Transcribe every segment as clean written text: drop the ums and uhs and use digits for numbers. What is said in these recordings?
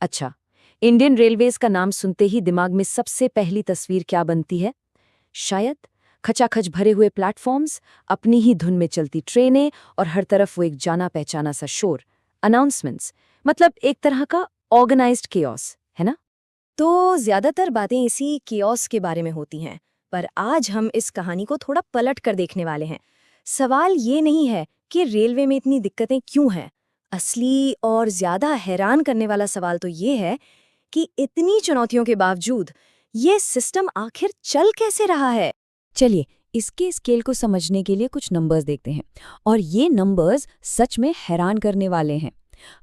अच्छा, Indian railways का नाम सुनते ही दिमाग में सबसे पहली तस्वीर क्या बनती है? शायद खचाखच भरे हुए प्लेटफॉर्म्स, अपनी ही धुन में चलती ट्रेनें और हर तरफ वो एक जाना पहचाना सा शोर, अनाउंसमेंट्स, मतलब एक तरह का ऑर्गेनाइज्ड केओस, है ना? तो ज्यादातर बातें इसी कियोस्क के बारे में होती हैं, पर आज हम इस कहानी को थोड़ा पलट कर देखने वाले हैं। सवाल ये नहीं है कि रेलवे में इतनी दिक्कतें क्यों हैं। असली और ज्यादा हैरान करने वाला सवाल तो ये है कि इतनी चुनौतियों के बावजूद ये सिस्टम आखिर चल कैसे रहा है। चलिए, इसके स्केल को समझने के लिए कुछ नंबर्स देखते हैं। और ये नंबर्स सच में हैरान करने वाले हैं।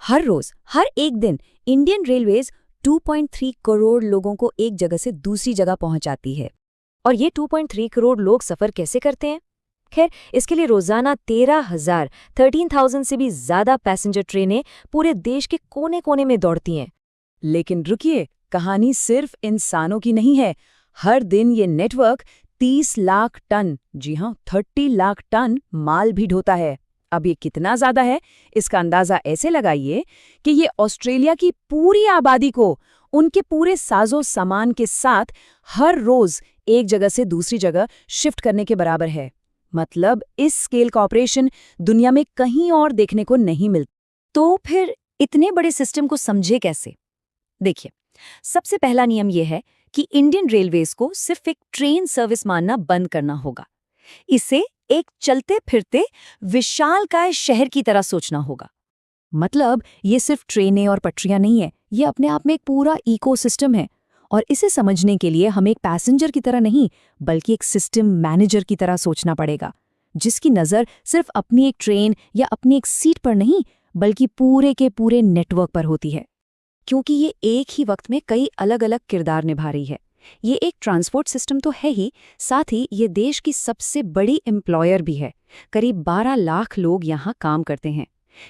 हर रोज, हर एक दिन इंडियन रेलवेज 2.3 करोड़ लोगों को एक जगह से दूसरी जगह पहुंचाती है। और ये 2.3 करोड़ लोग सफर कैसे करते हैं? खैर, इसके लिए रोजाना 13,000 से भी ज्यादा पैसेंजर ट्रेनें पूरे देश के कोने कोने में दौड़ती हैं। लेकिन रुकिए, कहानी सिर्फ इंसानों की नहीं है। हर दिन ये नेटवर्क 30 लाख टन, जी हाँ 30 लाख टन माल भी ढोता है। अब ये कितना ज्यादा है, इसका अंदाजा ऐसे लगाइए कि ये ऑस्ट्रेलिया की पूरी आबादी को उनके पूरे साजो सामान के साथ हर रोज एक जगह से दूसरी जगह शिफ्ट करने के बराबर है। मतलब इस स्केल का ऑपरेशन दुनिया में कहीं और देखने को नहीं मिलता। तो फिर इतने बड़े सिस्टम को समझे कैसे? देखिए, सबसे पहला नियम यह है कि इंडियन रेलवेज को सिर्फ एक ट्रेन सर्विस मानना बंद करना होगा। इसे एक चलते फिरते विशालकाय शहर की तरह सोचना होगा। मतलब ये सिर्फ ट्रेनें और पटरियां नहीं है, ये अपने आप में एक पूरा इकोसिस्टम है। और इसे समझने के लिए हमें एक पैसेंजर की तरह नहीं, बल्कि एक सिस्टम मैनेजर की तरह सोचना पड़ेगा, जिसकी नज़र सिर्फ अपनी एक ट्रेन या अपनी एक सीट पर नहीं, बल्कि पूरे के पूरे नेटवर्क पर होती है। क्योंकि ये एक ही वक्त में कई अलग अलग किरदार निभा रही है। ये एक ट्रांसपोर्ट सिस्टम तो है ही, साथ ही ये देश की सबसे बड़ी एम्प्लॉयर भी है। करीब 12 लाख लोग यहाँ काम करते हैं।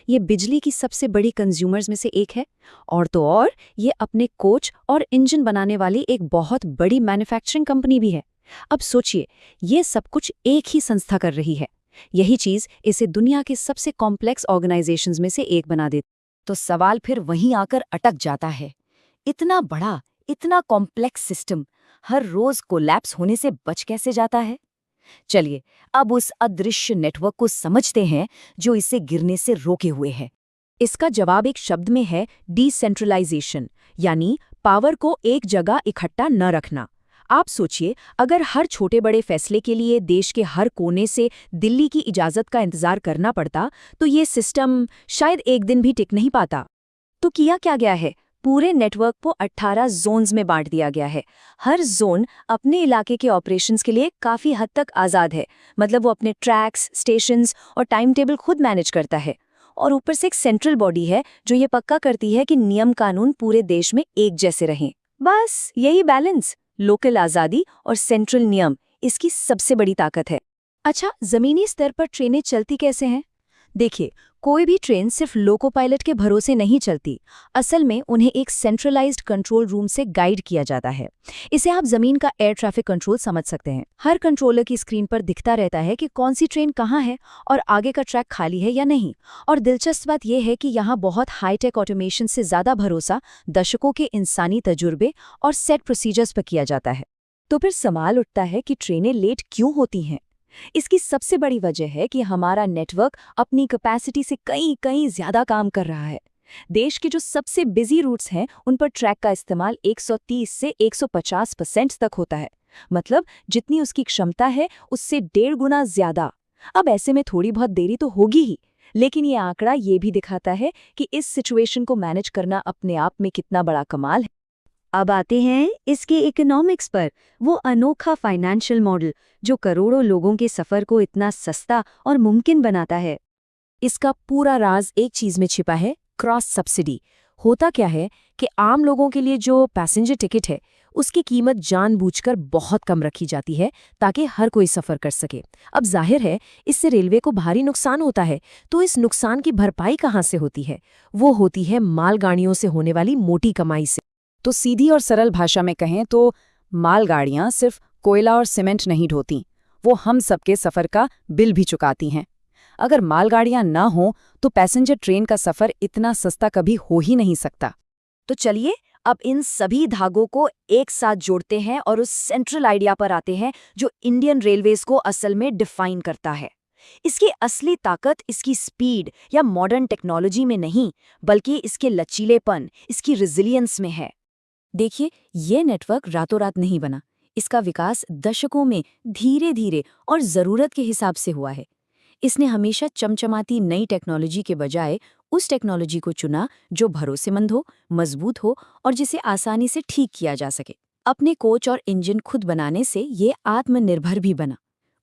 ये बिजली की सबसे बड़ी कंज्यूमर्स में से एक है। और तो और ये अपने कोच और इंजन बनाने वाली एक बहुत बड़ी मैन्युफैक्चरिंग कंपनी भी है। अब सोचिए, ये सब कुछ एक ही संस्था कर रही है। यही चीज़ इसे दुनिया के सबसे कॉम्प्लेक्स ऑर्गेनाइजेशंस में से एक बना देती। तो सवाल फिर वहीं आकर अटक जाता है, इतना बड़ा, इतना कॉम्प्लेक्स सिस्टम हर रोज कोलैप्स होने से बच कैसे जाता है? चलिए, अब उस अदृश्य नेटवर्क को समझते हैं जो इसे गिरने से रोके हुए है। इसका जवाब एक शब्द में है, डिसेंट्रलाइजेशन, यानी पावर को एक जगह इकट्ठा न रखना। आप सोचिए, अगर हर छोटे बड़े फैसले के लिए देश के हर कोने से दिल्ली की इजाजत का इंतजार करना पड़ता, तो ये सिस्टम शायद एक दिन भी टिक नहीं पाता। तो किया क्या गया है? पूरे नेटवर्क को 18 जोन्स में बांट दिया गया है। हर जोन अपने इलाके के ऑपरेशंस के लिए काफी हद तक आजाद है। मतलब वो अपने ट्रैक्स, स्टेशंस और टाइम टेबल खुद मैनेज करता है। और ऊपर से एक सेंट्रल बॉडी है जो ये पक्का करती है कि नियम कानून पूरे देश में एक जैसे रहें। बस यही बैलेंस, लोकल आजादी और सेंट्रल नियम, इसकी सबसे बड़ी ताकत है। अच्छा, जमीनी स्तर पर ट्रेनें चलती कैसे हैं? देखिए, कोई भी ट्रेन सिर्फ लोको पायलट के भरोसे नहीं चलती। असल में उन्हें एक सेंट्रलाइज्ड कंट्रोल रूम से गाइड किया जाता है। इसे आप जमीन का एयर ट्रैफिक कंट्रोल समझ सकते हैं। हर कंट्रोलर की स्क्रीन पर दिखता रहता है कि कौन सी ट्रेन कहाँ है और आगे का ट्रैक खाली है या नहीं। और दिलचस्प बात यह है कि यहाँ बहुत हाईटेक ऑटोमेशन से ज्यादा भरोसा दशकों के इंसानी तजुर्बे और सेट प्रोसीजर्स पर किया जाता है। तो फिर सवाल उठता है कि ट्रेनें लेट क्यों होती हैं? इसकी सबसे बड़ी वजह है कि हमारा नेटवर्क अपनी कैपेसिटी से कहीं ज्यादा काम कर रहा है। देश के जो सबसे बिजी रूट्स हैं, उन पर ट्रैक का इस्तेमाल 130 से 150% तक होता है। मतलब जितनी उसकी क्षमता है, उससे 1.5 गुना ज्यादा। अब ऐसे में थोड़ी बहुत देरी तो होगी ही, लेकिन ये आंकड़ा ये भी दिखाता है कि इस सिचुएशन को मैनेज करना अपने आप में कितना बड़ा कमाल है। अब आते हैं इसके इकोनॉमिक्स पर, वो अनोखा फाइनेंशियल मॉडल जो करोड़ों लोगों के सफर को इतना सस्ता और मुमकिन बनाता है। इसका पूरा राज एक चीज में छिपा है, क्रॉस सब्सिडी। होता क्या है कि आम लोगों के लिए जो पैसेंजर टिकट है, उसकी कीमत जानबूझकर बहुत कम रखी जाती है ताकि हर कोई सफर कर सके। अब जाहिर है, इससे रेलवे को भारी नुकसान होता है। तो इस नुकसान की भरपाई कहाँ से होती है? वो होती है मालगाड़ियों से होने वाली मोटी कमाई से। तो सीधी और सरल भाषा में कहें तो मालगाड़ियां सिर्फ कोयला और सीमेंट नहीं ढोती, वो हम सबके सफर का बिल भी चुकाती हैं। अगर मालगाड़ियां ना हों तो पैसेंजर ट्रेन का सफर इतना सस्ता कभी हो ही नहीं सकता। तो चलिए अब इन सभी धागों को एक साथ जोड़ते हैं और उस सेंट्रल आइडिया पर आते हैं जो इंडियन रेलवेज को असल में डिफाइन करता है। इसकी असली ताकत इसकी स्पीड या मॉडर्न टेक्नोलॉजी में नहीं, बल्कि इसके लचीलेपन, इसकी रेजिलियंस में है। देखिए, ये नेटवर्क रातों रात नहीं बना। इसका विकास दशकों में धीरे धीरे और ज़रूरत के हिसाब से हुआ है। इसने हमेशा चमचमाती नई टेक्नोलॉजी के बजाय उस टेक्नोलॉजी को चुना जो भरोसेमंद हो, मजबूत हो और जिसे आसानी से ठीक किया जा सके। अपने कोच और इंजन खुद बनाने से ये आत्मनिर्भर भी बना,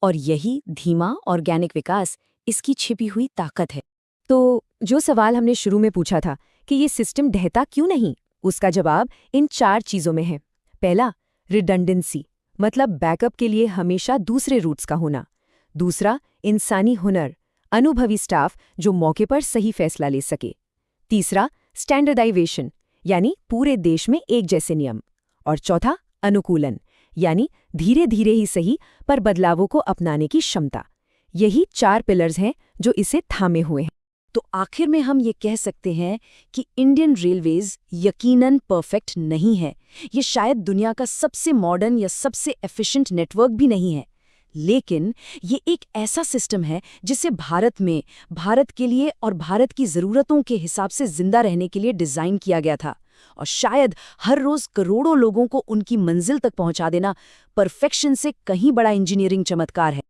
और यही धीमा ऑर्गेनिक विकास इसकी छिपी हुई ताकत है। तो जो सवाल हमने शुरू में पूछा था कि ये सिस्टम ढहता क्यों नहीं, उसका जवाब इन 4 चीज़ों में है। पहला, रिडंडेंसी, मतलब बैकअप के लिए हमेशा दूसरे रूट्स का होना। दूसरा, इंसानी हुनर, अनुभवी स्टाफ जो मौके पर सही फैसला ले सके। तीसरा, स्टैंडर्डाइजेशन, यानी पूरे देश में एक जैसे नियम। और चौथा, अनुकूलन, यानी धीरे धीरे ही सही पर बदलावों को अपनाने की क्षमता। यही 4 पिलर्स हैं जो इसे थामे हुए हैं। तो आखिर में हम ये कह सकते हैं कि इंडियन रेलवेज यकीनन परफेक्ट नहीं है। ये शायद दुनिया का सबसे मॉडर्न या सबसे एफिशिएंट नेटवर्क भी नहीं है, लेकिन ये एक ऐसा सिस्टम है जिसे भारत में, भारत के लिए और भारत की ज़रूरतों के हिसाब से जिंदा रहने के लिए डिज़ाइन किया गया था। और शायद हर रोज़ करोड़ों लोगों को उनकी मंजिल तक पहुंचा देना परफेक्शन से कहीं बड़ा इंजीनियरिंग चमत्कार है।